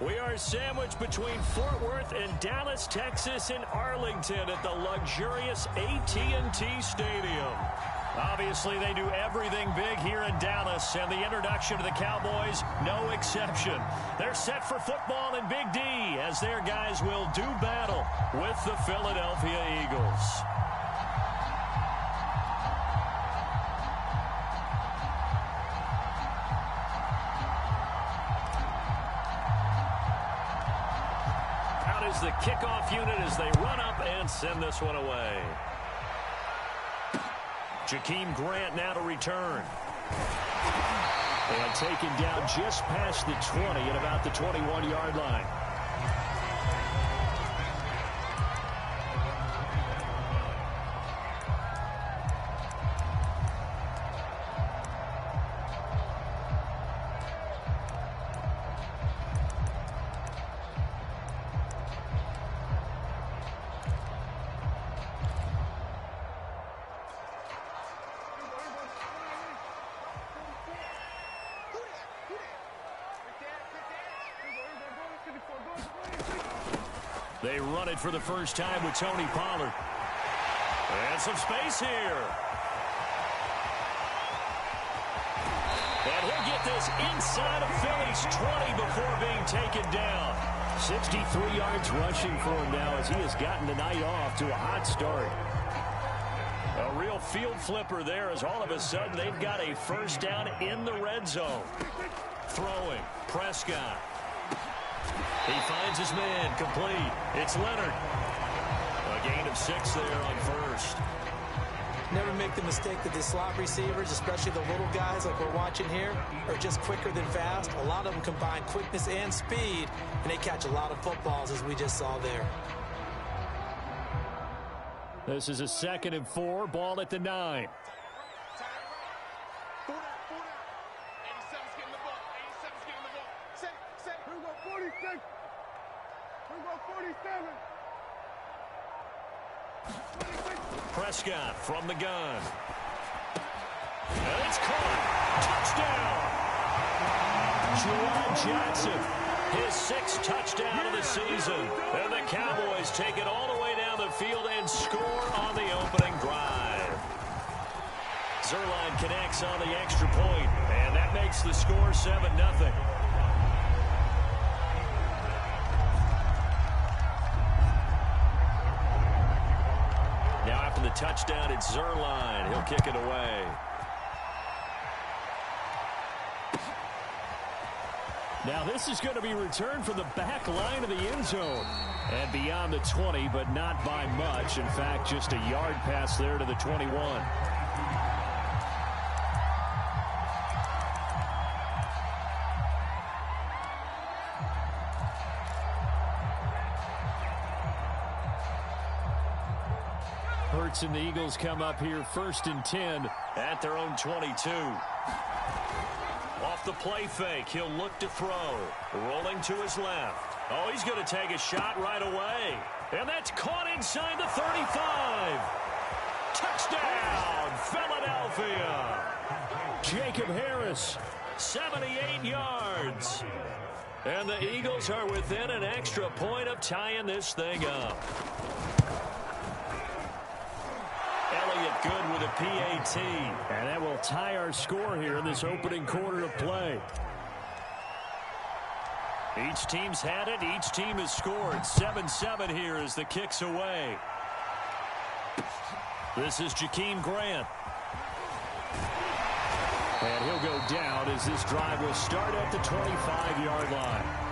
We are sandwiched between Fort Worth and Dallas, Texas, and Arlington at the luxurious AT&T Stadium. Obviously, they do everything big here in Dallas, and the introduction to the Cowboys, no exception. They're set for football in Big D as their guys will do battle with the Philadelphia Eagles. Out is the kickoff unit as they run up and send this one away. Jakeem Grant now to return. And taken down just past the 20 at about the 21-yard line. They run it for the first time with Tony Pollard. And some space here. And he'll get this inside of Philly's 20 before being taken down. 63 yards rushing for him now as he has gotten the night off to a hot start. A real field flipper there as all of a sudden they've got a first down in the red zone. Throwing, Prescott. He finds his man, complete. It's Leonard. A gain of 6 there on first. Never make the mistake that the slot receivers, especially the little guys like we're watching here, are just quicker than fast. A lot of them combine quickness and speed, and they catch a lot of footballs, as we just saw there. This is a 2nd and 4, ball at the 9. Prescott from the gun. And it's caught. Touchdown. Juwan Johnson, his 6th touchdown of the season. And the Cowboys take it all the way down the field and score on the opening drive. Zerline connects on the extra point, and that makes the score 7-0. Now after the touchdown, it's Zerline. He'll kick it away. Now this is going to be returned from the back line of the end zone. And beyond the 20, but not by much. In fact, just a yard pass there to the 21. Hurts and the Eagles come up here 1st and 10 at their own 22. Off the play fake, he'll look to throw. Rolling to his left. Oh, he's going to take a shot right away. And that's caught inside the 35. Touchdown, Philadelphia. Jacob Harris, 78 yards. And the Eagles are within an extra point of tying this thing up. Good with a PAT. And that will tie our score here in this opening quarter of play. Each team's had it. Each team has scored. 7-7 here as the kick's away. This is Jakeem Grant. And he'll go down as this drive will start at the 25-yard line.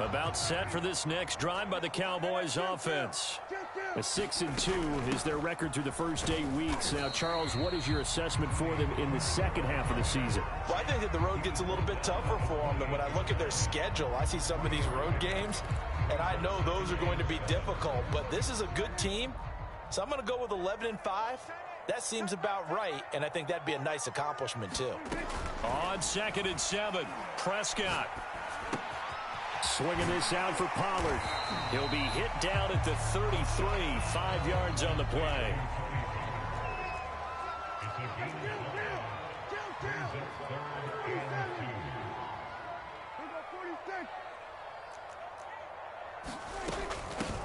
About set for this next drive by the Cowboys offense. A 6-2 is their record through the first 8 weeks. Now, Charles, what is your assessment for them in the second half of the season? Well, I think that the road gets a little bit tougher for them. And when I look at their schedule, I see some of these road games, and I know those are going to be difficult. But this is a good team, so I'm going to go with 11-5. That seems about right, and I think that'd be a nice accomplishment, too. On 2nd and 7, Prescott. Swinging this out for Pollard. He'll be hit down at the 33, 5 yards on the play.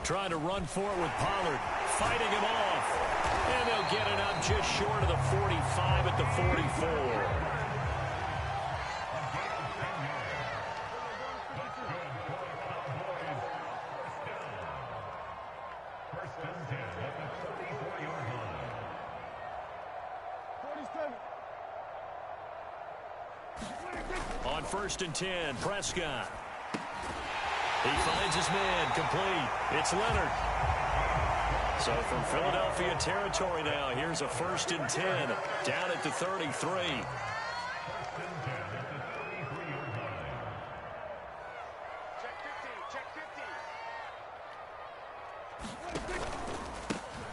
Trying to run for it with Pollard, fighting him off. And they'll get it up just short of the 45 at the 44. On 1st and 10, Prescott. He finds his man, complete. It's Leonard. So from Philadelphia territory now, here's a 1st and 10, down at the 33.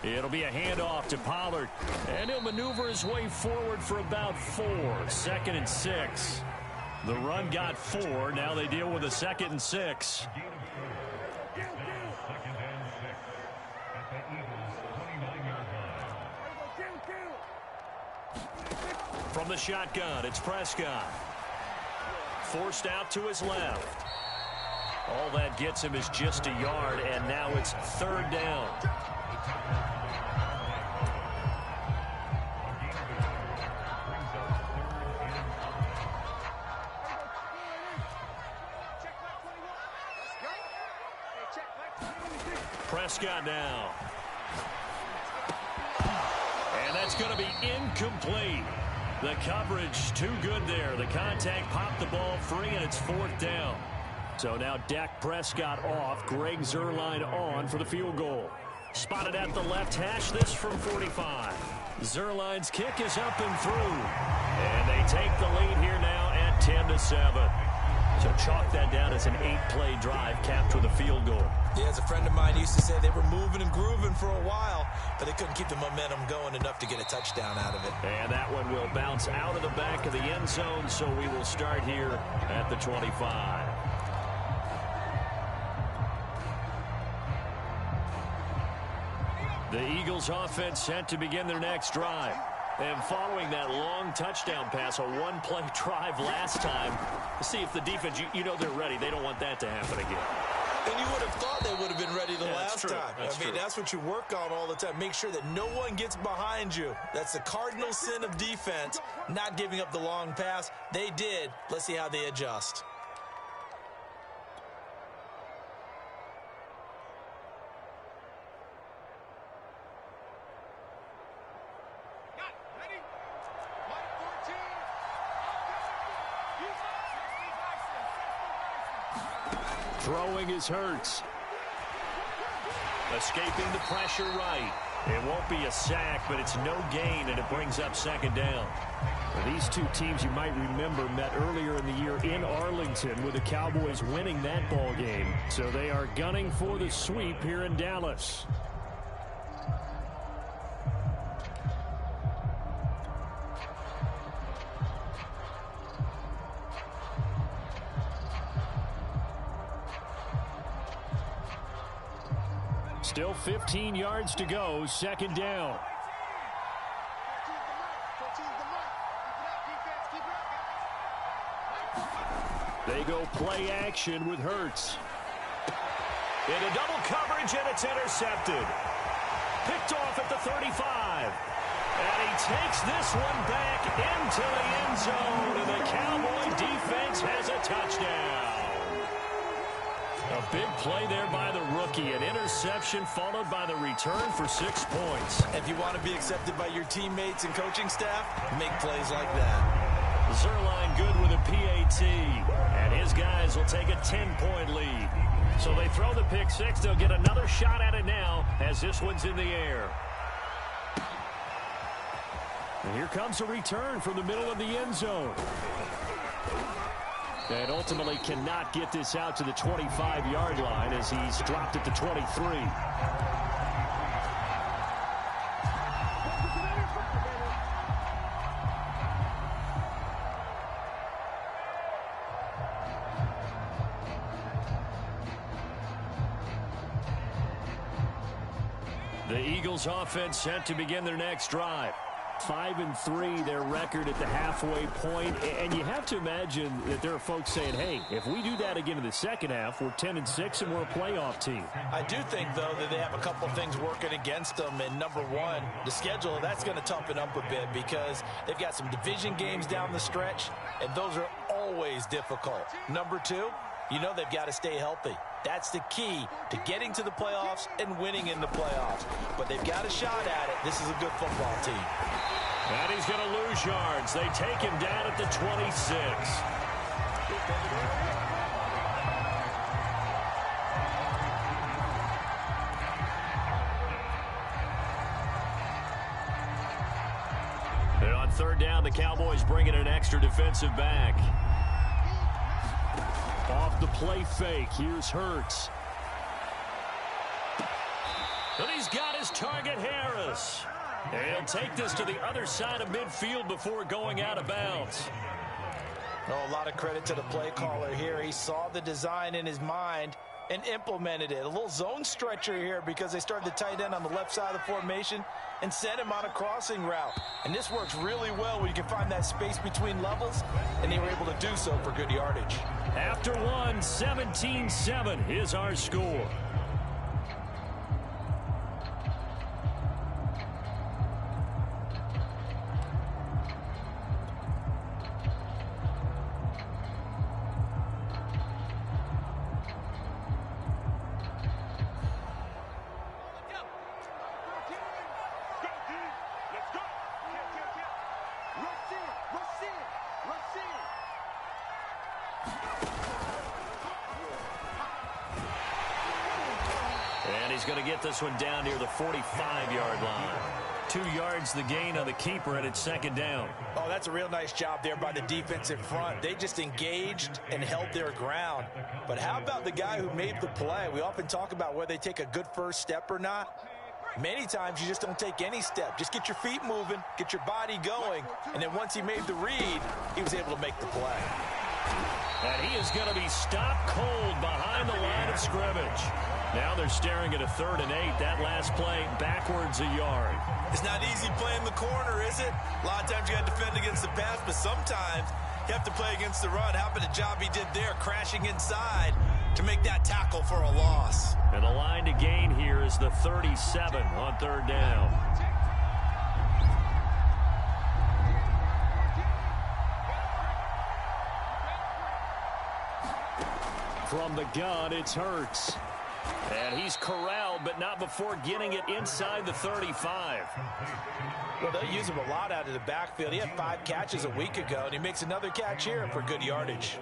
It'll be a handoff to Pollard, and he'll maneuver his way forward for about 4. 2nd and 6. The run got 4. Now they deal with a 2nd and 6. From the shotgun, it's Prescott. Forced out to his left. All that gets him is just a yard, and now it's 3rd down. Prescott now. And that's going to be incomplete. The coverage too good there. The contact popped the ball free, and it's 4th down. So now Dak Prescott off. Greg Zuerlein on for the field goal. Spotted at the left hash, this from 45. Zuerlein's kick is up and through. And they take the lead here now at 10-7. So chalk that down as an 8-play drive capped with a field goal. Yeah, as a friend of mine used to say, they were moving and grooving for a while, but they couldn't keep the momentum going enough to get a touchdown out of it. And that one will bounce out of the back of the end zone, so we will start here at the 25. The Eagles offense set to begin their next drive. And following that long touchdown pass, a one-play drive last time, see if the defense, you know they're ready. They don't want that to happen again. And you would have thought they would have been ready the last time. I mean, that's what you work on all the time. Make sure that no one gets behind you. That's the cardinal sin of defense, not giving up the long pass. They did. Let's see how they adjust. Throwing is Hurts. Escaping the pressure right. It won't be a sack, but it's no gain, and it brings up 2nd down. Well, these two teams, you might remember, met earlier in the year in Arlington with the Cowboys winning that ball game. So they are gunning for the sweep here in Dallas. Still 15 yards to go, 2nd down. They go play action with Hurts. Into double coverage, and it's intercepted. Picked off at the 35. And he takes this one back into the end zone, and the Cowboy defense has a touchdown. A big play there by the rookie. An interception followed by the return for 6 points. If you want to be accepted by your teammates and coaching staff, make plays like that. Zuerlein good with a PAT. And his guys will take a 10-point lead. So they throw the pick six. They'll get another shot at it now as this one's in the air. And here comes a return from the middle of the end zone. And ultimately cannot get this out to the 25-yard line as he's dropped at the 23. The Eagles offense set to begin their next drive. 5-3, their record at the halfway point. And you have to imagine that there are folks saying, hey, if we do that again in the second half, we're 10-6 and we're a playoff team. I do think, though, that they have a couple of things working against them. And number one, the schedule, that's going to toughen up a bit because they've got some division games down the stretch, and those are always difficult. Number two, you know they've got to stay healthy. That's the key to getting to the playoffs and winning in the playoffs. But they've got a shot at it. This is a good football team. And he's going to lose yards. They take him down at the 26. And on third down, the Cowboys bring in an extra defensive back. Off the play fake, here's Hurts. And he's got his target, Harris. And he'll take this to the other side of midfield before going out of bounds. Oh, a lot of credit to the play caller here. He saw the design in his mind and implemented it. A little zone stretcher here because they started the tight end on the left side of the formation and sent him on a crossing route. And this works really well when you can find that space between levels, and they were able to do so for good yardage. After one, 17-7 is our score. And he's going to get this one down near the 45-yard line. 2 yards the gain on the keeper, and it's second down. Oh, that's a real nice job there by the defensive front. They just engaged and held their ground. But how about the guy who made the play? We often talk about whether they take a good first step or not. Many times you just don't take any step. Just get your feet moving, get your body going, and then once he made the read, he was able to make the play. And he is going to be stopped cold behind the line of scrimmage. Now they're staring at a 3rd and 8. That last play backwards a yard. It's not easy playing the corner, is it? A lot of times you got to defend against the pass, but sometimes you have to play against the run. How about the job he did there, crashing inside to make that tackle for a loss? And the line to gain here is the 37 on 3rd down. From the gun, it's Hurts. And he's corralled, but not before getting it inside the 35. Well, they'll use him a lot out of the backfield. He had 5 catches a week ago, and he makes another catch here for good yardage.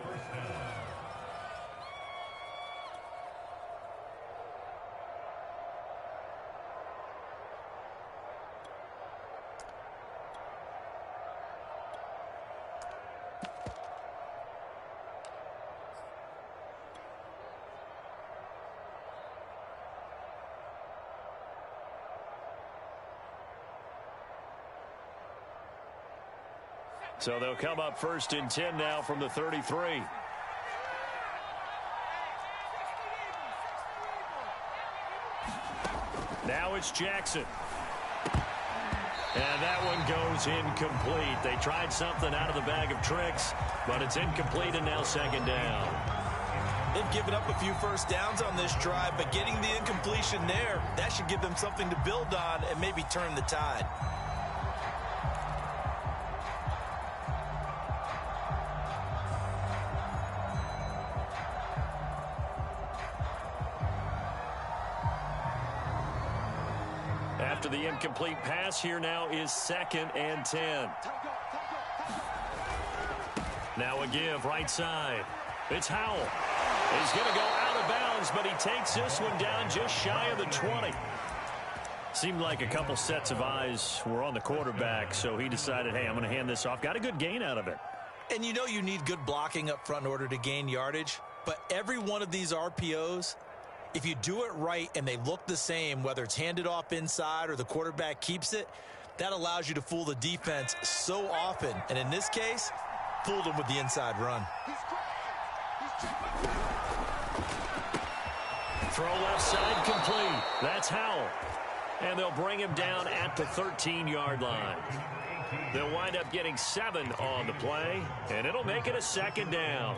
So they'll come up 1st and 10 now from the 33. Now it's Jackson. And that one goes incomplete. They tried something out of the bag of tricks, but it's incomplete and now 2nd down. They've given up a few first downs on this drive, but getting the incompletion there, that should give them something to build on and maybe turn the tide. After the incomplete pass, here now is 2nd and 10. Now a give right side. It's Howell. He's going to go out of bounds, but he takes this one down just shy of the 20. Seemed like a couple sets of eyes were on the quarterback, so he decided, hey, I'm going to hand this off. Got a good gain out of it. And you know you need good blocking up front in order to gain yardage, but every one of these RPOs, if you do it right and they look the same, whether it's handed off inside or the quarterback keeps it, that allows you to fool the defense so often. And in this case, fooled them with the inside run. Throw left side complete. That's Howell. And they'll bring him down at the 13-yard line. They'll wind up getting 7 on the play, and it'll make it a second down.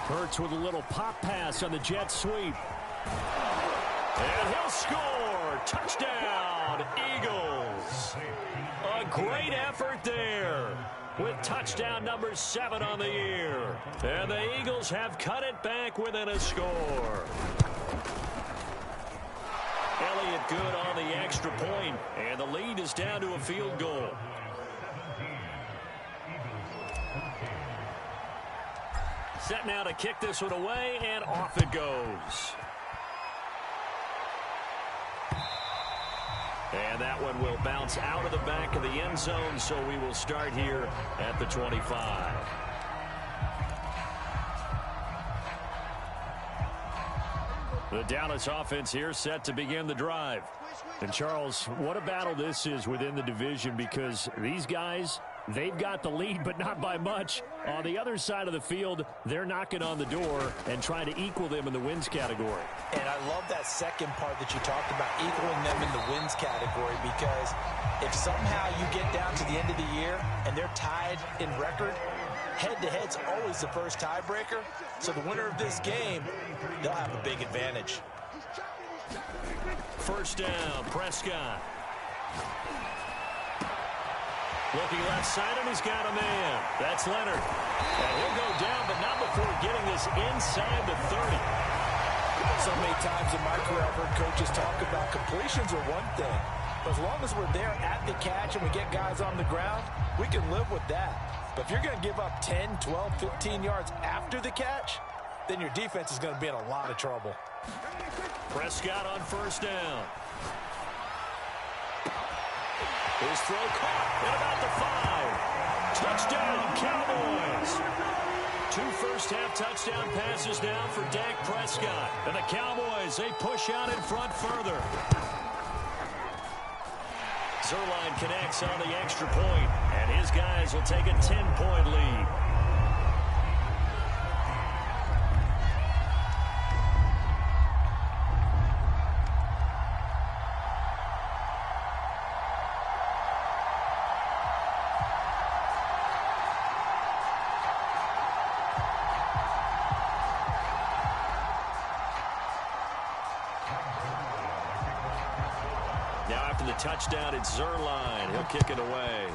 Hurts with a little pop pass on the jet sweep. And he'll score. Touchdown, Eagles. A great effort there with touchdown number 7 on the year. And the Eagles have cut it back within a score. Elliott good on the extra point, and the lead is down to a field goal. Set now to kick this one away, and off it goes. And that one will bounce out of the back of the end zone, so we will start here at the 25. The Dallas offense here set to begin the drive. And Charles, what a battle this is within the division, because these guys, they've got the lead, but not by much. On the other side of the field, they're knocking on the door and trying to equal them in the wins category. And I love that second part that you talked about, equaling them in the wins category, because if somehow you get down to the end of the year and they're tied in record, head-to-head's always the first tiebreaker. So the winner of this game, they'll have a big advantage. First down, Prescott. Looking left side, and he's got a man. That's Leonard. And he'll go down, but not before getting this inside the 30. So many times in my career I've heard coaches talk about completions are one thing. But as long as we're there at the catch and we get guys on the ground, we can live with that. But if you're going to give up 10, 12, 15 yards after the catch, then your defense is going to be in a lot of trouble. Prescott on first down. His throw caught at about the 5. Touchdown, Cowboys. 2 first-half touchdown passes now for Dak Prescott. And the Cowboys, they push out in front further. Zerline connects on the extra point, and his guys will take a 10-point lead. Now after the touchdown, it's Zerline. He'll kick it away.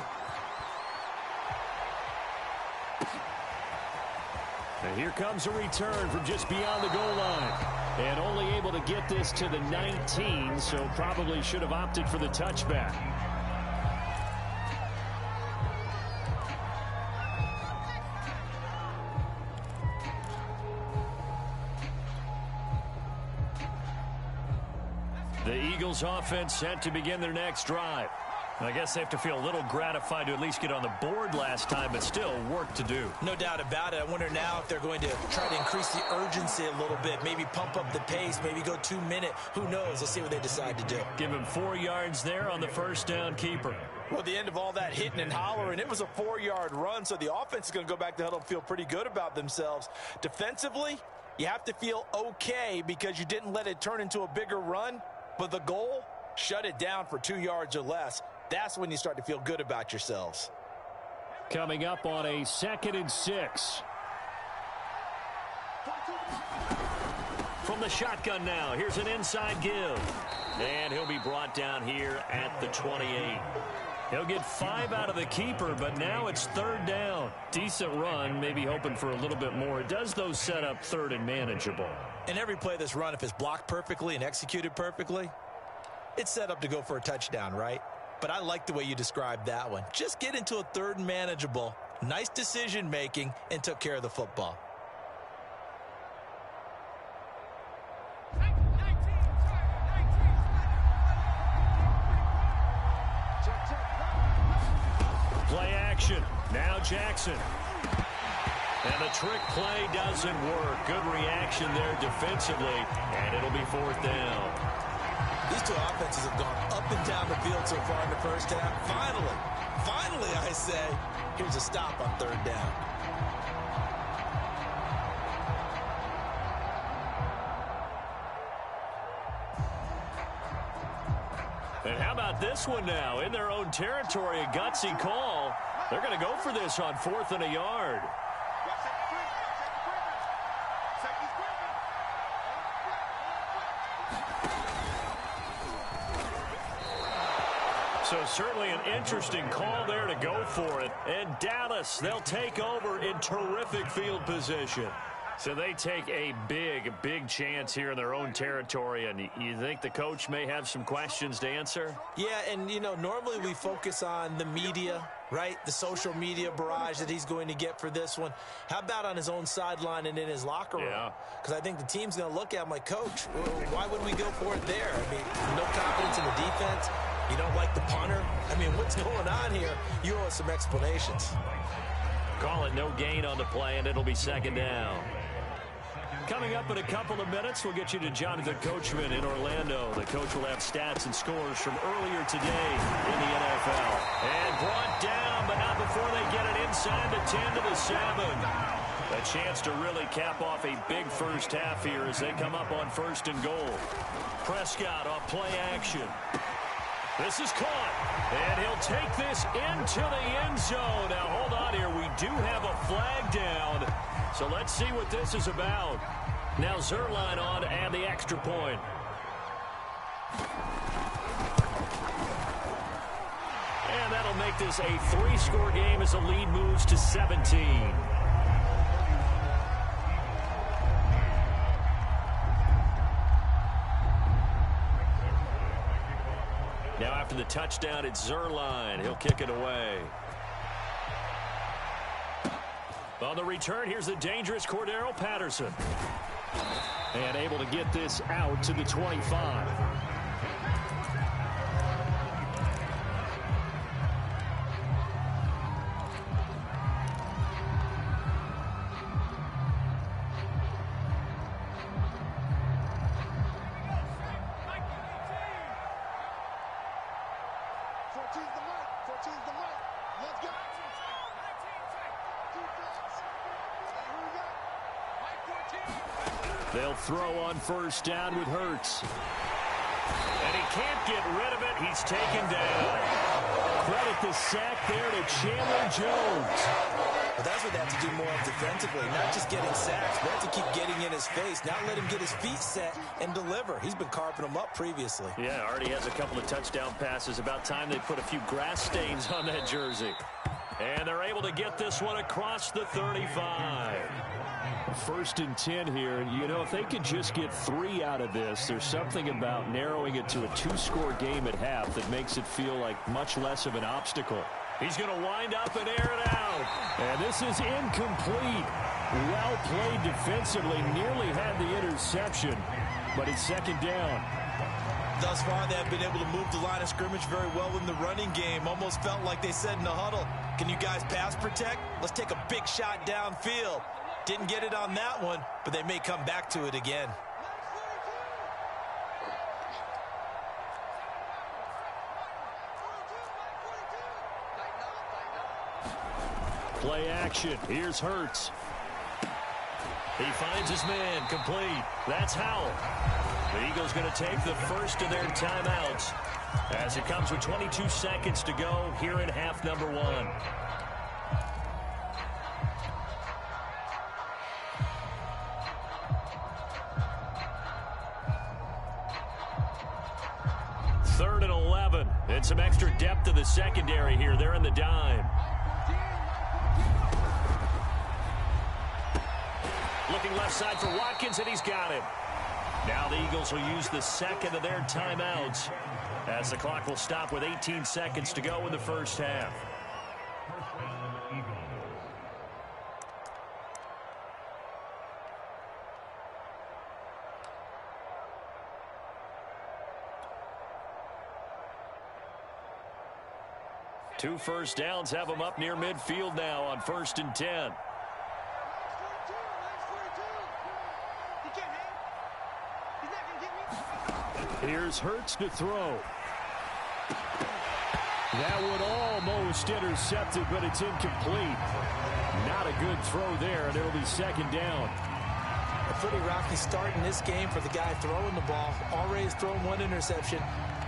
And here comes a return from just beyond the goal line. And only able to get this to the 19, so probably should have opted for the touchback. The Eagles offense set to begin their next drive. I guess they have to feel a little gratified to at least get on the board last time, but still work to do. No doubt about it. I wonder now if they're going to try to increase the urgency a little bit, maybe pump up the pace, maybe go 2-minute. Who knows? Let's see what they decide to do. Give him 4 yards there on the first down keeper. Well, at the end of all that hitting and hollering, it was a 4-yard run, so the offense is going to go back to huddle and feel pretty good about themselves. Defensively, you have to feel okay because you didn't let it turn into a bigger run. But the goal, shut it down for 2 yards or less. That's when you start to feel good about yourselves. Coming up on a 2nd and 6. From the shotgun now, here's an inside give. And he'll be brought down here at the 28. He'll get 5 out of the keeper, but now it's 3rd down. Decent run, maybe hoping for a little bit more. It does, though, set up 3rd and manageable. And every play of this run, if it's blocked perfectly and executed perfectly, it's set up to go for a touchdown, right? But I like the way you described that one. Just get into a 3rd and manageable, nice decision-making, and took care of the football. Play action. Now Jackson. And the trick play doesn't work. Good reaction there defensively, and it'll be 4th down. These two offenses have gone up and down the field so far in the first half. Finally, I say, here's a stop on third down. And how about this one now? In their own territory, a gutsy call. They're going to go for this on 4th and a yard. So certainly an interesting call there to go for it. And Dallas, they'll take over in terrific field position. So they take a big chance here in their own territory, and you think the coach may have some questions to answer? Yeah, and, you know, normally we focus on the media, right? The social media barrage that he's going to get for this one. How about on his own sideline and in his locker room? Yeah. Because I think the team's going to look at him like, Coach, why would we go for it there? I mean, no confidence in the defense. You don't like the punter. I mean, what's going on here? You owe us some explanations. Call it no gain on the play, and it'll be 2nd down. Coming up in a couple of minutes, we'll get you to Jonathan Coachman in Orlando. The coach will have stats and scores from earlier today in the NFL. And brought down, but not before they get it inside the 10 to the 7. A chance to really cap off a big first half here as they come up on 1st and goal. Prescott off play action. This is caught, and he'll take this into the end zone. Now, hold on here. We do have a flag down, so let's see what this is about. Now, Zuerlein on and the extra point. And that'll make this a 3-score game as the lead moves to 17. Now after the touchdown, it's Zuerlein. He'll kick it away. On the return, here's the dangerous Cordero Patterson. And able to get this out to the 25. They'll throw on 1st down with Hurts. And he can't get rid of it. He's taken down. Credit the sack there to Chandler Jones. But that's what they have to do more of defensively, not just getting sacks, but have to keep getting in his face, not let him get his feet set and deliver. He's been carving them up previously. Yeah, already has a couple of touchdown passes. About time they put a few grass stains on that jersey. And they're able to get this one across the 35. 1st and 10 here. You know, if they could just get 3 out of this, there's something about narrowing it to a 2-score game at half that makes it feel like much less of an obstacle. He's going to wind up and air it out. And this is incomplete. Well played defensively. Nearly had the interception, but it's 2nd down. Thus far, they have been able to move the line of scrimmage very well in the running game. Almost felt like they said in the huddle, can you guys pass protect? Let's take a big shot downfield. Didn't get it on that one, but they may come back to it again. Play action. Here's Hurts. He finds his man. Complete. That's Howell. The Eagles going to take the first of their timeouts as it comes with 22 seconds to go here in half number 1. Third and 11. And some extra depth to the secondary here. They're in the dime. Looking left side for Watkins, and he's got him. Now the Eagles will use the second of their timeouts as the clock will stop with 18 seconds to go in the first half. Two first downs have them up near midfield now on 1st and 10. Here's Hurts to throw. That would almost intercept it, but it's incomplete. Not a good throw there, and it'll be second down. A pretty rocky start in this game for the guy throwing the ball. Already has thrown one interception.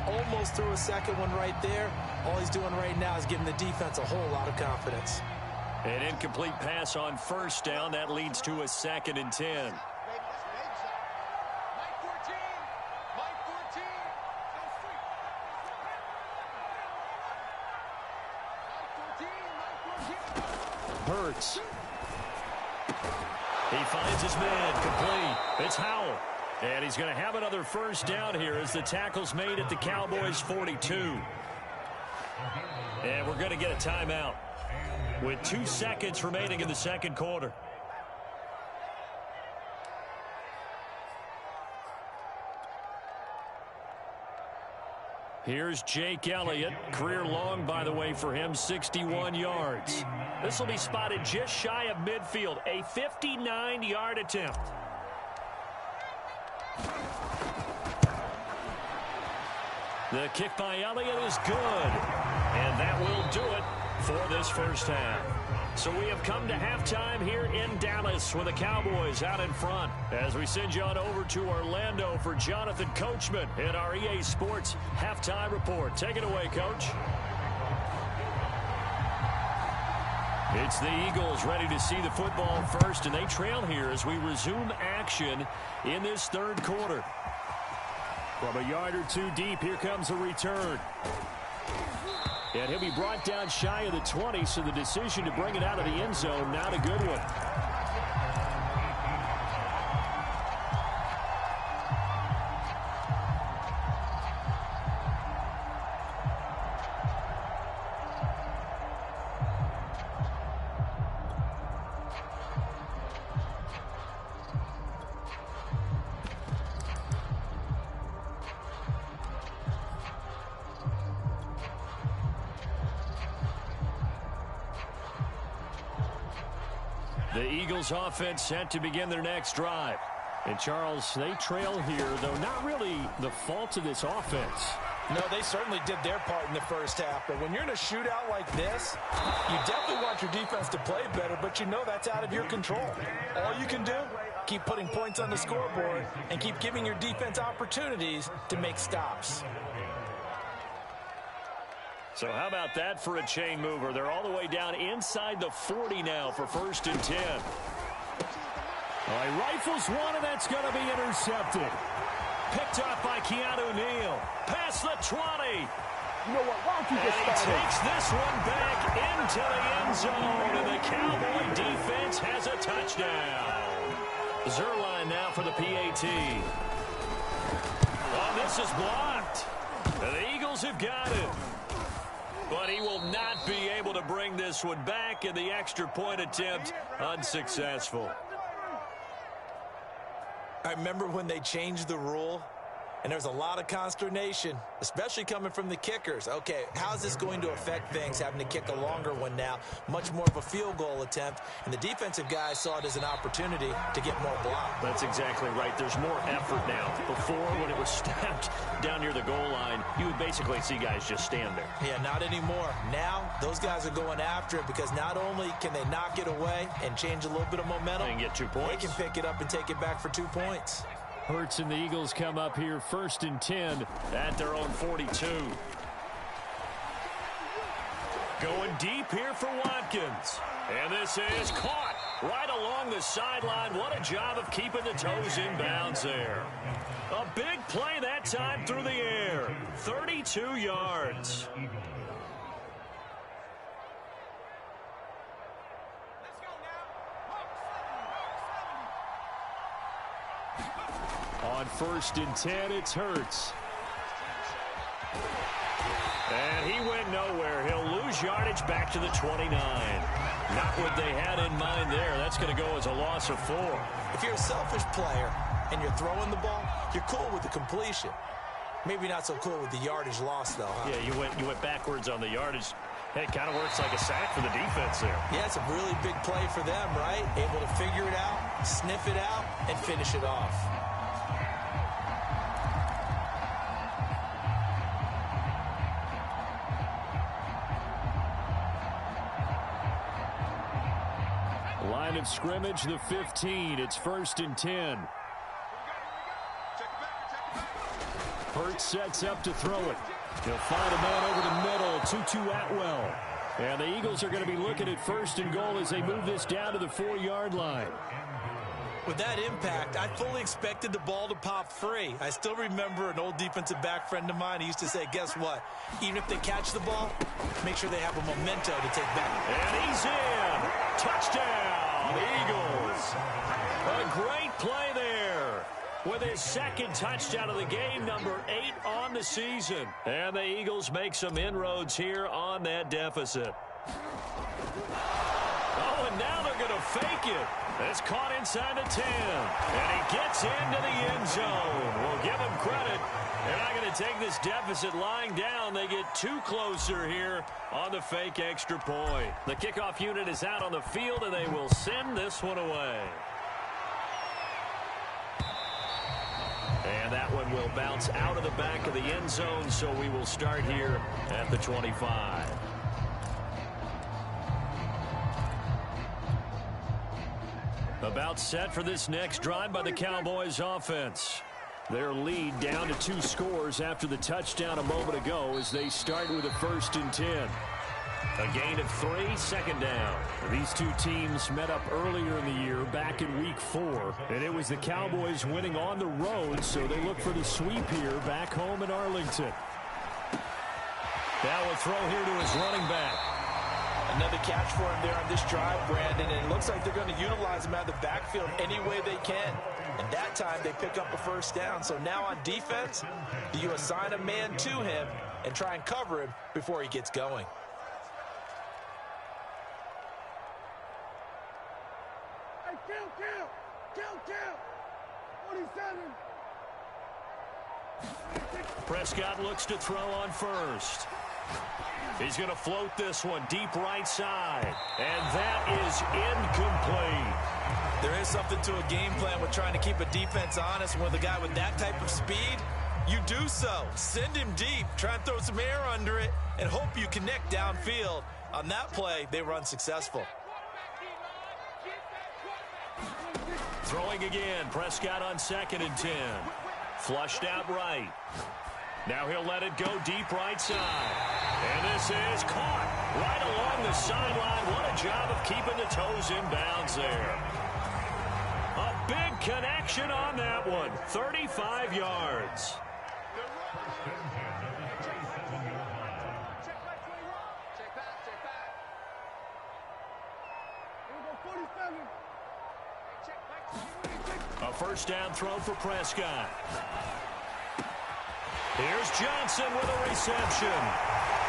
Almost threw a second one right there. All he's doing right now is giving the defense a whole lot of confidence. An incomplete pass on first down. That leads to a 2nd and 10. Hurts. He finds his man complete. It's Howell. And he's going to have another first down here as the tackle's made at the Cowboys 42. And we're going to get a timeout with 2 seconds remaining in the second quarter. Here's Jake Elliott. Career long, by the way, for him, 61 yards. This will be spotted just shy of midfield. A 59-yard attempt. The kick by Elliott is good. And that will do it for this first half. So we have come to halftime here in Dallas with the Cowboys out in front. As we send you on over to Orlando for Jonathan Coachman in our EA Sports Halftime Report. Take it away, Coach. It's the Eagles ready to see the football first, and they trail here as we resume action in this third quarter. From a yard or two deep, here comes a return. And he'll be brought down shy of the 20, so the decision to bring it out of the end zone, not a good one. The Eagles offense set to begin their next drive. And Charles, they trail here, though not really the fault of this offense. No, they certainly did their part in the first half. But when you're in a shootout like this, you definitely want your defense to play better, but you know that's out of your control. All you can do, keep putting points on the scoreboard and keep giving your defense opportunities to make stops. So how about that for a chain mover? They're all the way down inside the 40 now for 1st and 10. He rifles one, and that's going to be intercepted. Picked up by Keanu Neal. Past the 20. You know what? Why don't you just he takes this one back into the end zone, and the Cowboy defense has a touchdown. Zerline now for the PAT. Oh, this is blocked. The Eagles have got it. But he will not be able to bring this one back, and the extra point attempt unsuccessful. I remember when they changed the rule, and there's a lot of consternation, especially coming from the kickers. Okay, how's this going to affect things, having to kick a longer one now? Much more of a field goal attempt, and the defensive guys saw it as an opportunity to get more block. That's exactly right. There's more effort now. Before, when it was snapped down near the goal line, you would basically see guys just stand there. Yeah, not anymore. Now, those guys are going after it because not only can they knock it away and change a little bit of momentum, and get 2 points. They can pick it up and take it back for 2 points. Hurts and the Eagles come up here 1st and 10 at their own 42. Going deep here for Watkins. And this is caught right along the sideline. What a job of keeping the toes in bounds there. A big play that time through the air. 32 yards. On 1st and 10, it's Hurts. And he went nowhere. He'll lose yardage back to the 29. Not what they had in mind there. That's going to go as a loss of 4. If you're a selfish player and you're throwing the ball, you're cool with the completion. Maybe not so cool with the yardage loss, though, huh? Yeah, you went backwards on the yardage. Hey, it kind of works like a sack for the defense there. Yeah, it's a really big play for them, right? Able to figure it out, sniff it out, and finish it off. Line of scrimmage, the 15. It's 1st and 10. Hurts sets up to throw it. He'll find a man over the middle. Tutu Atwell. And the Eagles are going to be looking at 1st and goal as they move this down to the 4-yard line. With that impact, I fully expected the ball to pop free. I still remember an old defensive back friend of mine. He used to say, guess what? Even if they catch the ball, make sure they have a memento to take back. And he's in. Touchdown, Eagles. A great play there. With his 2nd touchdown of the game, number 8 on the season. And the Eagles make some inroads here on that deficit. Oh, and now they're going to fake it. It's caught inside the 10. And he gets into the end zone. We'll give him credit. They're not going to take this deficit lying down. They get 2 closer here on the fake extra point. The kickoff unit is out on the field, and they will send this one away. And that one will bounce out of the back of the end zone, so we will start here at the 25. About set for this next drive by the Cowboys offense. Their lead down to 2 scores after the touchdown a moment ago as they start with a 1st and 10. A gain of 3, 2nd down. These two teams met up earlier in the year back in week 4, and it was the Cowboys winning on the road, so they look for the sweep here back home in Arlington. Now a throw here to his running back. Another catch for him there on this drive, Brandon, and it looks like they're going to utilize him out of the backfield any way they can. And that time they pick up a 1st down. So now on defense, do you assign a man to him and try and cover him before he gets going? Hey, count. 47. Prescott looks to throw on 1st. He's going to float this one deep right side. And that is incomplete. There is something to a game plan with trying to keep a defense honest. With a guy with that type of speed, you do so. Send him deep. Try and throw some air under it and hope you connect downfield. On that play, they were unsuccessful. Throwing again. Prescott on 2nd and 10. Flushed out right. Now he'll let it go deep right side. And this is caught right along the sideline. What a job of keeping the toes in bounds there. A big connection on that one. 35 yards. A 1st down throw for Prescott. Here's Johnson with a reception.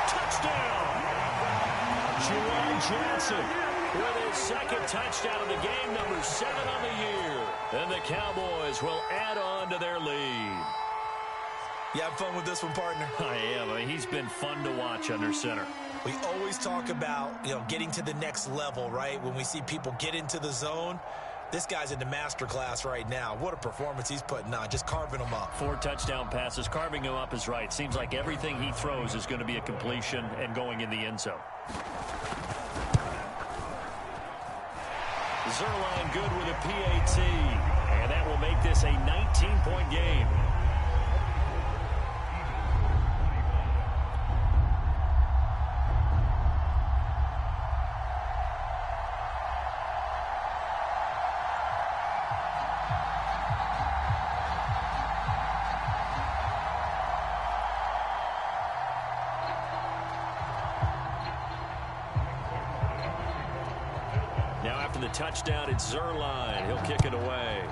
Touchdown! Juwan Johnson with his 2nd touchdown of the game, number 7 on the year. And the Cowboys will add on to their lead. You have fun with this one, partner? I am. I mean, he's been fun to watch under center. We always talk about, getting to the next level, right? When we see people get into the zone, this guy's in the master class right now. What a performance he's putting on, just carving them up. 4 touchdown passes. Carving him up is right. Seems like everything he throws is going to be a completion and going in the end zone. Zerline good with a PAT. And that will make this a 19-point game. The touchdown, it's Zerline. He'll kick it away.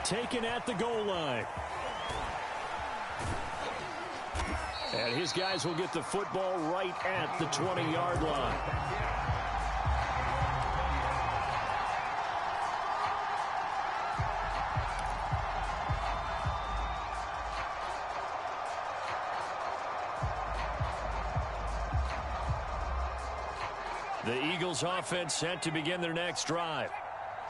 Taken at the goal line. And his guys will get the football right at the 20-yard line. The Eagles offense set to begin their next drive.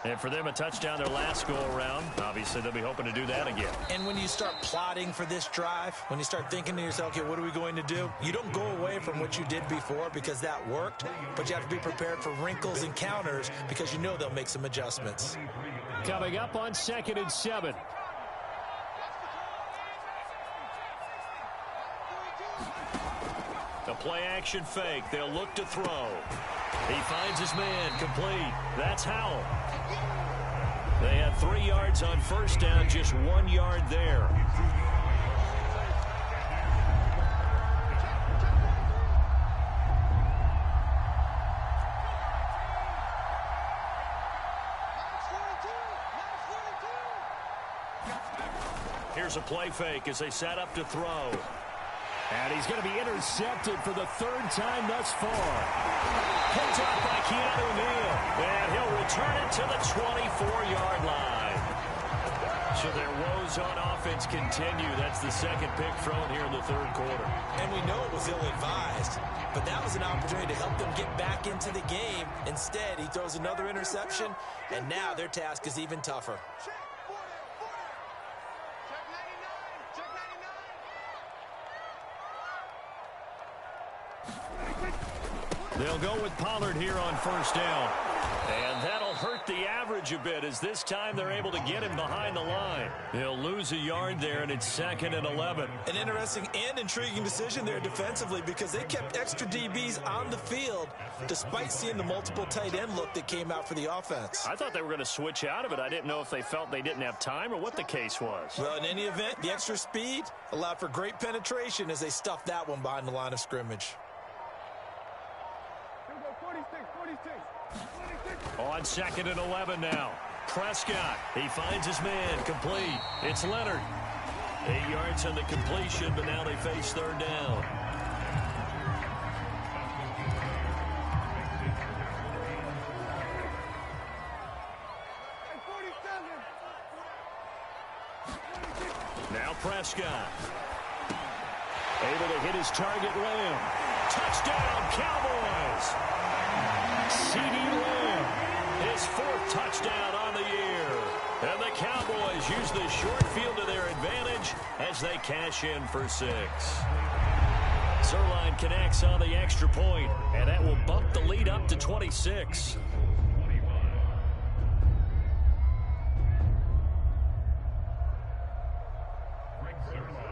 And for them, a touchdown their last go-around. Obviously, they'll be hoping to do that again. And when you start plotting for this drive, when you start thinking to yourself, okay, what are we going to do? You don't go away from what you did before because that worked, but you have to be prepared for wrinkles and counters because you know they'll make some adjustments. Coming up on 2nd and 7. A play-action fake. They'll look to throw. He finds his man, complete. That's Howell. They had 3 yards on first down, just 1 yard there. Here's a play fake as they set up to throw. And he's going to be intercepted for the 3rd time thus far. Picked up by Keanu Neal. And he'll return it to the 24-yard line. So their woes on offense continue. That's the 2nd pick thrown here in the 3rd quarter. And we know it was ill-advised, but that was an opportunity to help them get back into the game. Instead, he throws another interception, and now their task is even tougher. They'll go with Pollard here on first down. And that'll hurt the average a bit as this time they're able to get him behind the line. He'll lose a yard there, and it's 2nd and 11. An interesting and intriguing decision there defensively because they kept extra DBs on the field despite seeing the multiple tight end look that came out for the offense. I thought they were going to switch out of it. I didn't know if they felt they didn't have time or what the case was. Well, in any event, the extra speed allowed for great penetration as they stuffed that one behind the line of scrimmage. On 2nd and 11 now. Prescott, he finds his man, complete. It's Leonard. 8 yards on the completion, but now they face 3rd down. Now Prescott. Able to hit his target, Lamb. Touchdown, Cowboys! CeeDee Lamb, his 4th touchdown on the year. And the Cowboys use the short field to their advantage as they cash in for 6. Zerline connects on the extra point, and that will bump the lead up to 26.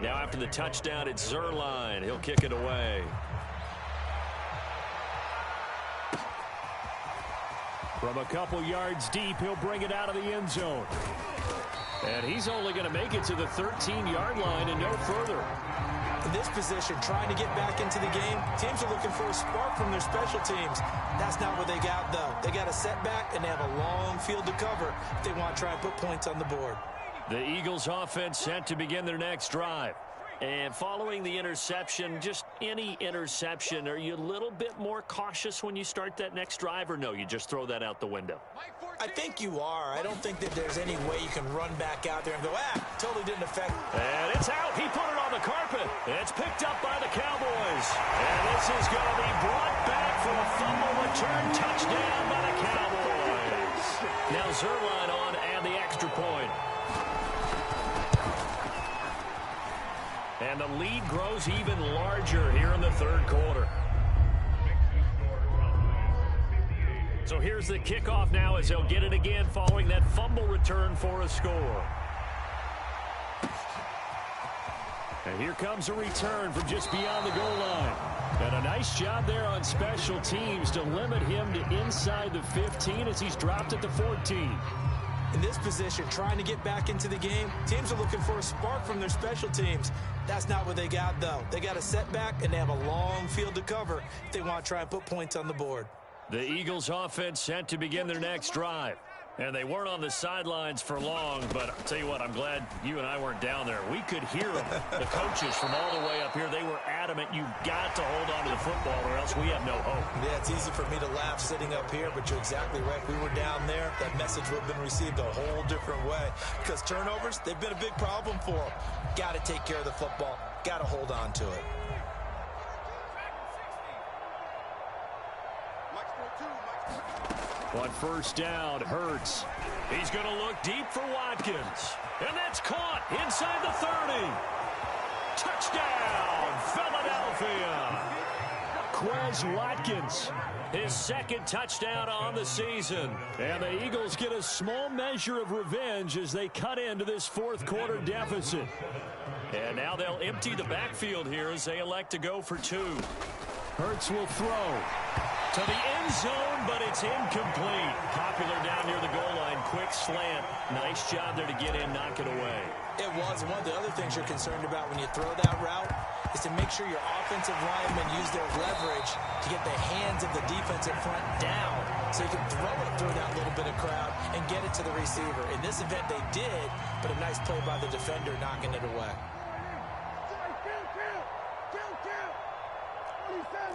Now after the touchdown, it's Zerline. He'll kick it away. From a couple yards deep, he'll bring it out of the end zone. And he's only going to make it to the 13-yard line and no further. In this position, trying to get back into the game, teams are looking for a spark from their special teams. That's not what they got, though. They got a setback, and they have a long field to cover if they want to try and put points on the board. The Eagles offense set to begin their next drive. And following the interception, just any interception, are you a little bit more cautious when you start that next drive, or no, you just throw that out the window? I think you are. I don't think that there's any way you can run back out there and go, totally didn't affect. And it's out. He put it on the carpet. It's picked up by the Cowboys. And this is going to be brought back for a fumble return touchdown by the Cowboys. Now Zerline on and the extra point. And the lead grows even larger here in the 3rd quarter. So here's the kickoff now as they'll get it again following that fumble return for a score. And here comes a return from just beyond the goal line. And a nice job there on special teams to limit him to inside the 15 as he's dropped at the 14. In this position, trying to get back into the game, teams are looking for a spark from their special teams. That's not what they got, though. They got a setback, and they have a long field to cover if they want to try and put points on the board. The Eagles offense set to begin their next drive. And they weren't on the sidelines for long, but I'll tell you what, I'm glad you and I weren't down there. We could hear them, the coaches from all the way up here. They were adamant, you've got to hold on to the football or else we have no hope. Yeah, it's easy for me to laugh sitting up here, but you're exactly right. If we were down there, that message would have been received a whole different way. Because turnovers, they've been a big problem for them. Got to take care of the football. Got to hold on to it. Mike 14. On first down, Hurts. He's going to look deep for Watkins. And that's caught inside the 30. Touchdown, Philadelphia. Quez Watkins, his second touchdown on the season. And the Eagles get a small measure of revenge as they cut into this fourth quarter deficit. And now they'll empty the backfield here as they elect to go for two. Hurts will throw to the end zone, but it's incomplete. Popular down near the goal line. Quick slant. Nice job there to get in, knock it away. It was. One of the other things you're concerned about when you throw that route is to make sure your offensive linemen use their leverage to get the hands of the defensive front down so you can throw it through that little bit of crowd and get it to the receiver. In this event, they did, but a nice play by the defender knocking it away. Count. 27.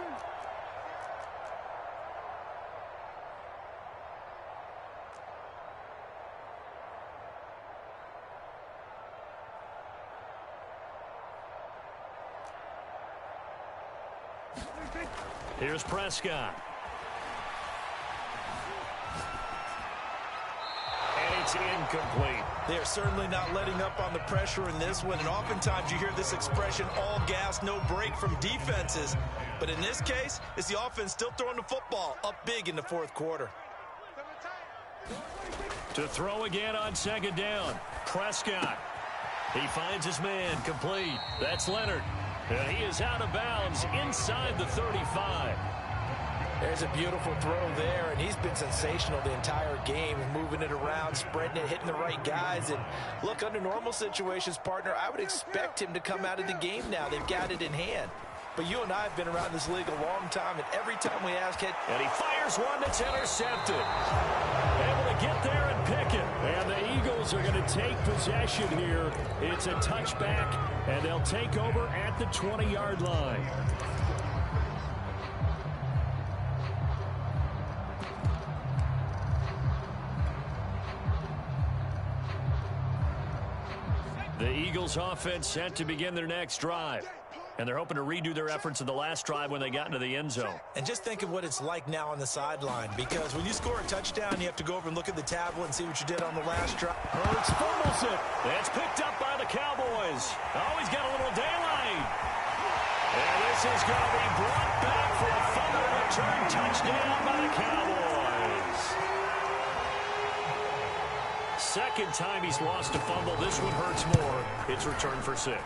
Here's Prescott. And it's incomplete. They are certainly not letting up on the pressure in this one, and oftentimes you hear this expression, all gas, no break from defenses. But in this case, it's the offense still throwing the football up big in the fourth quarter. To throw again on second down. Prescott. He finds his man, complete. That's Leonard. He is out of bounds inside the 35. There's a beautiful throw there, and he's been sensational the entire game, moving it around, spreading it, hitting the right guys. And look, under normal situations, partner, I would expect him to come out of the game now. They've got it in hand. But you and I have been around this league a long time, and every time we ask it. And he fires one that's intercepted. Able to get there and pick it. And the Eagles are going to take possession here. It's a touchback, and they'll take over at the 20-yard line. The Eagles offense set to begin their next drive. And they're hoping to redo their efforts in the last drive when they got into the end zone. And just think of what it's like now on the sideline, because when you score a touchdown, you have to go over and look at the tablet and see what you did on the last drive. Hurts fumbles it. It's picked up by the Cowboys. Oh, he's got a little daylight. And this is going to be brought back for a fumble return touchdown by the Cowboys. Second time he's lost a fumble. This one hurts more. It's returned for 6.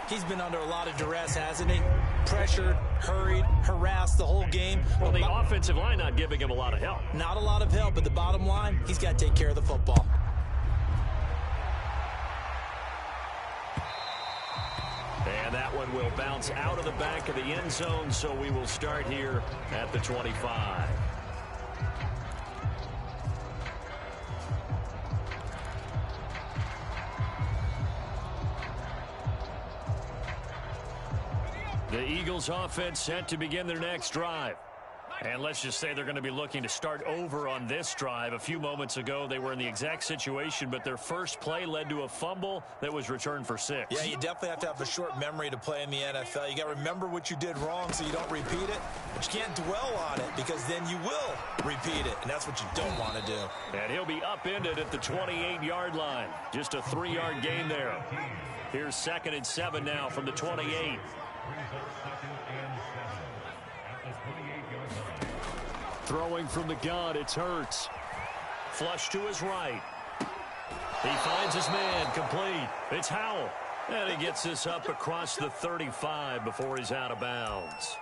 He's been under a lot of duress, hasn't he? Pressured, hurried, harassed the whole game. Well, the offensive line not giving him a lot of help. Not a lot of help, but the bottom line, he's got to take care of the football. And that one will bounce out of the back of the end zone, so we will start here at the 25. The Eagles offense set to begin their next drive. And let's just say they're going to be looking to start over on this drive. A few moments ago, they were in the exact situation, but their first play led to a fumble that was returned for 6. Yeah, you definitely have to have a short memory to play in the NFL. You got to remember what you did wrong so you don't repeat it, but you can't dwell on it because then you will repeat it, and that's what you don't want to do. And he'll be upended at the 28-yard line. Just a 3-yard gain there. Here's 2nd and 7 now from the 28. Throwing from the gun, it's Hurts. Flush to his right. He finds his man, complete. It's Howell. And he gets this up across the 35 before he's out of bounds.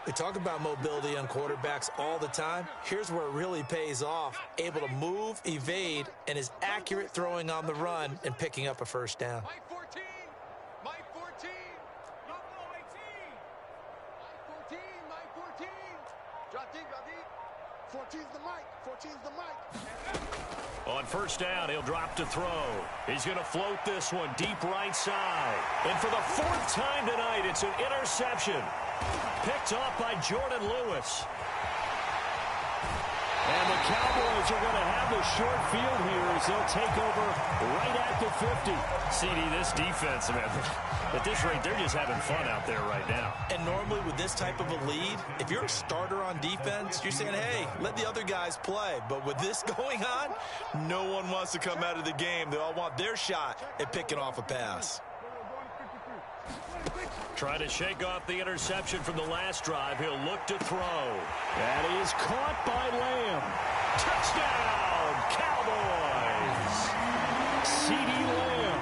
We talk about mobility on quarterbacks all the time. Here's where it really pays off. Able to move, evade, and is accurate throwing on the run and picking up a first down. Mike 14. Mike 14. No, 18. Mike 14. Drop deep. 14's the mic. 14's the mic. On first down, he'll drop to throw. He's going to float this one deep right side. And for the 4th time tonight, it's an interception. Picked off by Jordan Lewis. And the Cowboys are going to have the short field here as they'll take over right at the 50. CD, this defense, man, at this rate, they're just having fun out there right now. And normally with this type of a lead, if you're a starter on defense, you're saying, hey, let the other guys play. But with this going on, no one wants to come out of the game. They all want their shot at picking off a pass. Trying to shake off the interception from the last drive. He'll look to throw. That is caught by Lamb. Touchdown, Cowboys. C.D. Lamb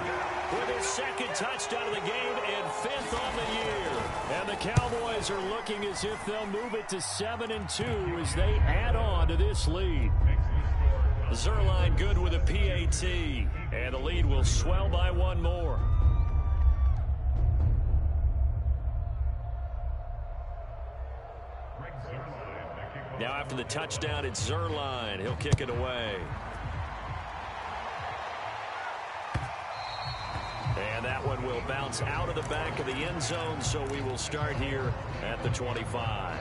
with his second touchdown of the game and 5th on the year. And the Cowboys are looking as if they'll move it to 7-2 as they add on to this lead. Zerline good with a PAT. And the lead will swell by one more. Now after the touchdown, it's Zerline. He'll kick it away. And that one will bounce out of the back of the end zone, so we will start here at the 25.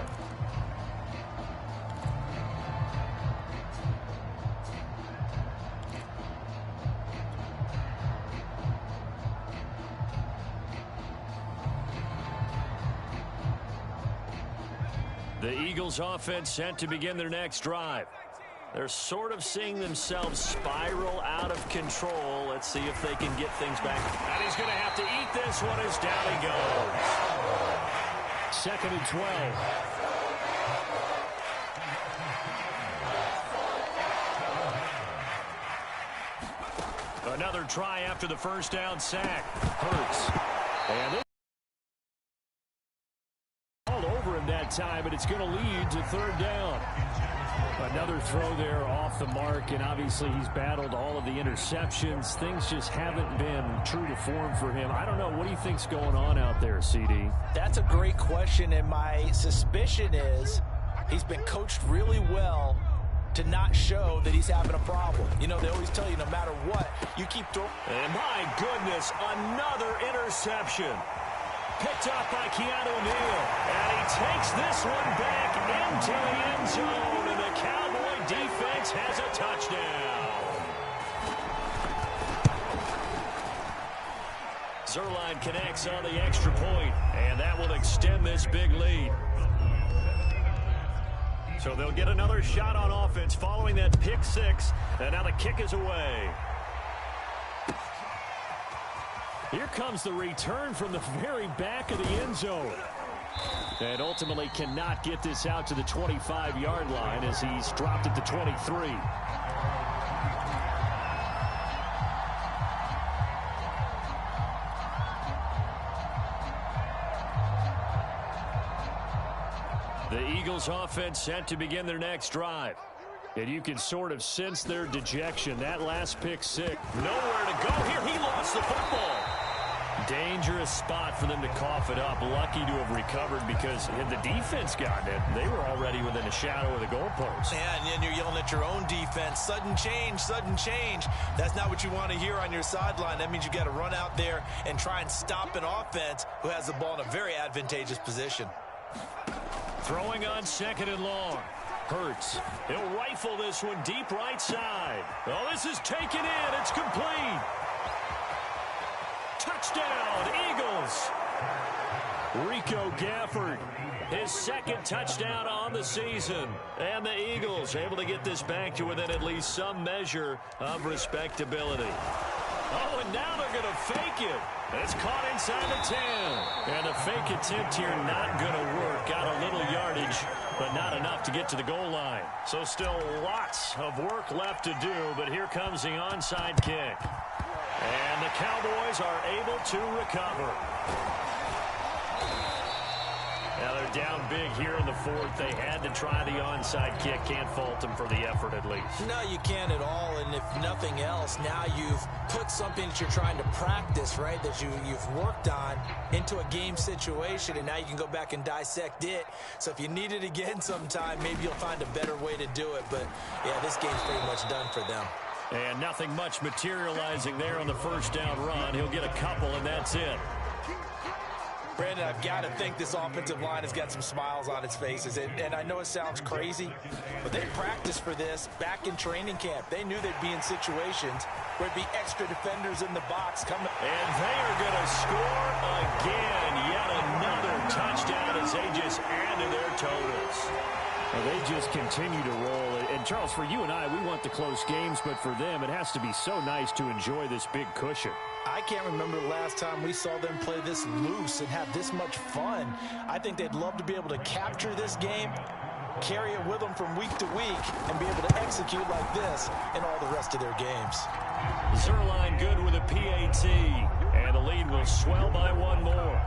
The Eagles offense set to begin their next drive. They're sort of seeing themselves spiral out of control. Let's see if they can get things back. And he's going to have to eat this one as down he goes. 2nd and 12. Another try after the first down sack. Hurts. And this all over him that time, but it's going to lead to 3rd down. Another throw there off the mark, and obviously he's battled all of the interceptions. Things just haven't been true to form for him. I don't know. What do you think's going on out there, CD? That's a great question, and my suspicion is he's been coached really well to not show that he's having a problem. You know, they always tell you no matter what, you keep throwing. And my goodness, another interception. Picked up by Keanu Neal. And he takes this one back into the end zone. And the Cowboy defense has a touchdown. Zerline connects on the extra point. And that will extend this big lead. So they'll get another shot on offense following that pick six. And now the kick is away. Here comes the return from the very back of the end zone. And ultimately cannot get this out to the 25-yard line as he's dropped at the 23. The Eagles offense set to begin their next drive. And you can sort of sense their dejection. That last pick six. Nowhere to go here. He lost the football. Dangerous spot for them to cough it up. Lucky to have recovered because had the defense gotten it, they were already within a shadow of the goalpost. Yeah, and then you're yelling at your own defense. Sudden change, sudden change. That's not what you want to hear on your sideline. That means you got to run out there and try and stop an offense who has the ball in a very advantageous position. Throwing on 2nd and long. Hurts. He'll rifle this one deep right side. Oh, this is taken in. It's complete. Touchdown, Eagles. Rico Gafford, his 2nd touchdown on the season. And the Eagles able to get this back to within at least some measure of respectability. Oh, and now they're going to fake it. It's caught inside the 10. And the fake attempt here not going to work. Got a little yardage, but not enough to get to the goal line. So still lots of work left to do, but here comes the onside kick. And the Cowboys are able to recover. Now they're down big here in the 4th. They had to try the onside kick. Can't fault them for the effort at least. No, you can't at all. And if nothing else, now you've put something that you're trying to practice, right, that you've worked on into a game situation, and now you can go back and dissect it. So if you need it again sometime, maybe you'll find a better way to do it. But, yeah, this game's pretty much done for them. And nothing much materializing there on the first down run. He'll get a couple, and that's it. Brandon, I've got to think this offensive line has got some smiles on its faces. And I know it sounds crazy, but they practiced for this back in training camp. They knew they'd be in situations where it'd be extra defenders in the box coming. And they are going to score again. Yet another touchdown as they just add to their totals. Well, they just continue to roll. And, Charles, for you and I, we want the close games, but for them, it has to be so nice to enjoy this big cushion. I can't remember the last time we saw them play this loose and have this much fun. I think they'd love to be able to capture this game, carry it with them from week to week, and be able to execute like this in all the rest of their games. Zerline good with a PAT, and the lead will swell by one more.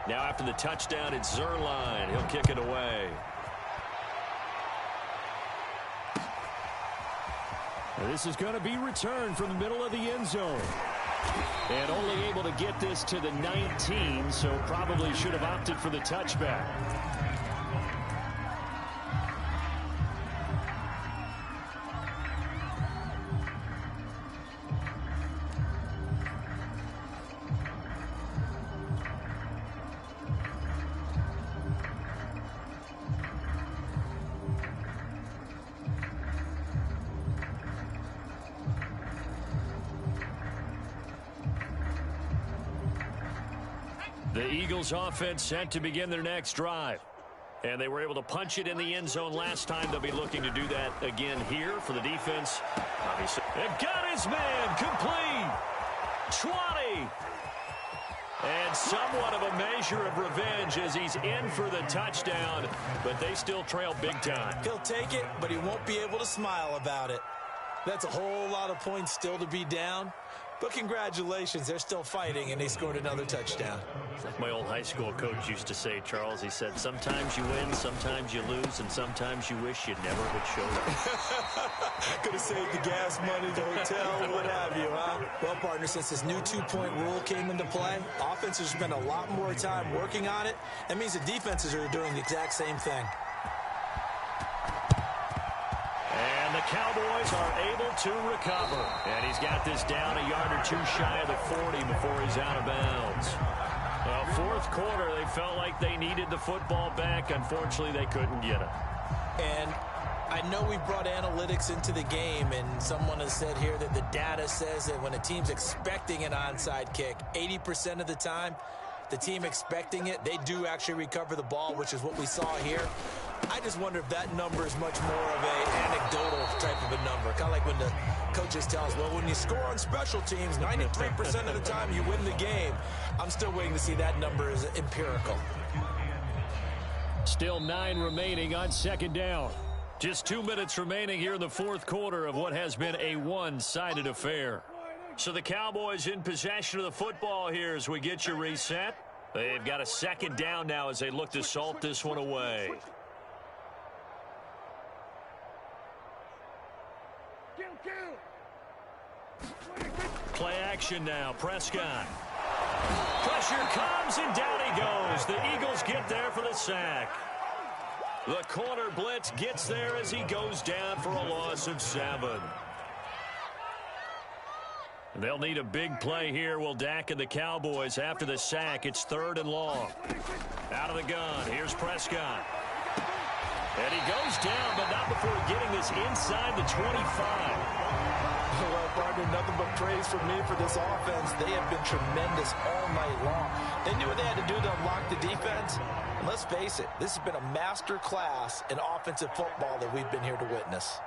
Now after the touchdown, it's Zerline. He'll kick it away. This is going to be returned from the middle of the end zone. And only able to get this to the 19, so probably should have opted for the touchback. The Eagles offense set to begin their next drive. And they were able to punch it in the end zone last time. They'll be looking to do that again here for the defense. Obviously, they've got his man complete. 20. And somewhat of a measure of revenge as he's in for the touchdown. But they still trail big time. He'll take it, but he won't be able to smile about it. That's a whole lot of points still to be down. But congratulations, they're still fighting, and they scored another touchdown. Like my old high school coach used to say, Charles, he said, sometimes you win, sometimes you lose, and sometimes you wish you never had showed up. Could have saved the gas money, the hotel, what have you, huh? Well, partner, since this new two-point rule came into play, offenses spend a lot more time working on it. That means the defenses are doing the exact same thing. And the Cowboys are able to recover. And he's got this down a yard or two shy of the 40 before he's out of bounds. Well, fourth quarter, they felt like they needed the football back. Unfortunately, they couldn't get it. And I know we brought analytics into the game, and someone has said here that the data says that when a team's expecting an onside kick, 80% of the time, the team expecting it, they do actually recover the ball, which is what we saw here. I just wonder if that number is much more of an anecdotal type of a number. Kind of like when the coaches tell us, well, when you score on special teams, 93% of the time you win the game. I'm still waiting to see that number is empirical. Still 9 remaining on second down. Just 2 minutes remaining here in the fourth quarter of what has been a one-sided affair. So the Cowboys in possession of the football here as we get you reset. They've got a second down now as they look to salt this one away. Play action now. Prescott. Pressure comes, and down he goes. The Eagles get there for the sack. The corner blitz gets there as he goes down for a loss of 7. They'll need a big play here. Will Dak and the Cowboys after the sack. It's 3rd and long. Out of the gun. Here's Prescott. And he goes down, but not before getting this inside the 25. Well, partner, nothing but praise from me for this offense. They have been tremendous all night long. They knew what they had to do to unlock the defense. And let's face it, this has been a master class in offensive football that we've been here to witness.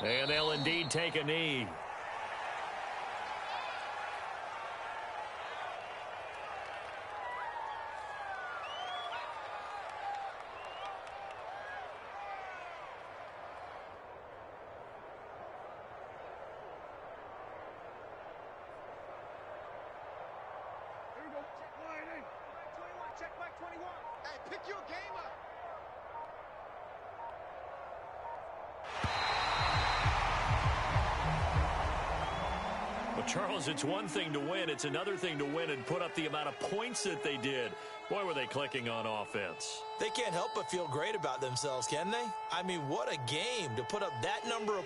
And they'll indeed take a knee. Check back 21. Hey, pick your game up. Well, Charles, it's one thing to win. It's another thing to win and put up the amount of points that they did. Boy, were they clicking on offense. They can't help but feel great about themselves, can they? I mean, what a game to put up that number of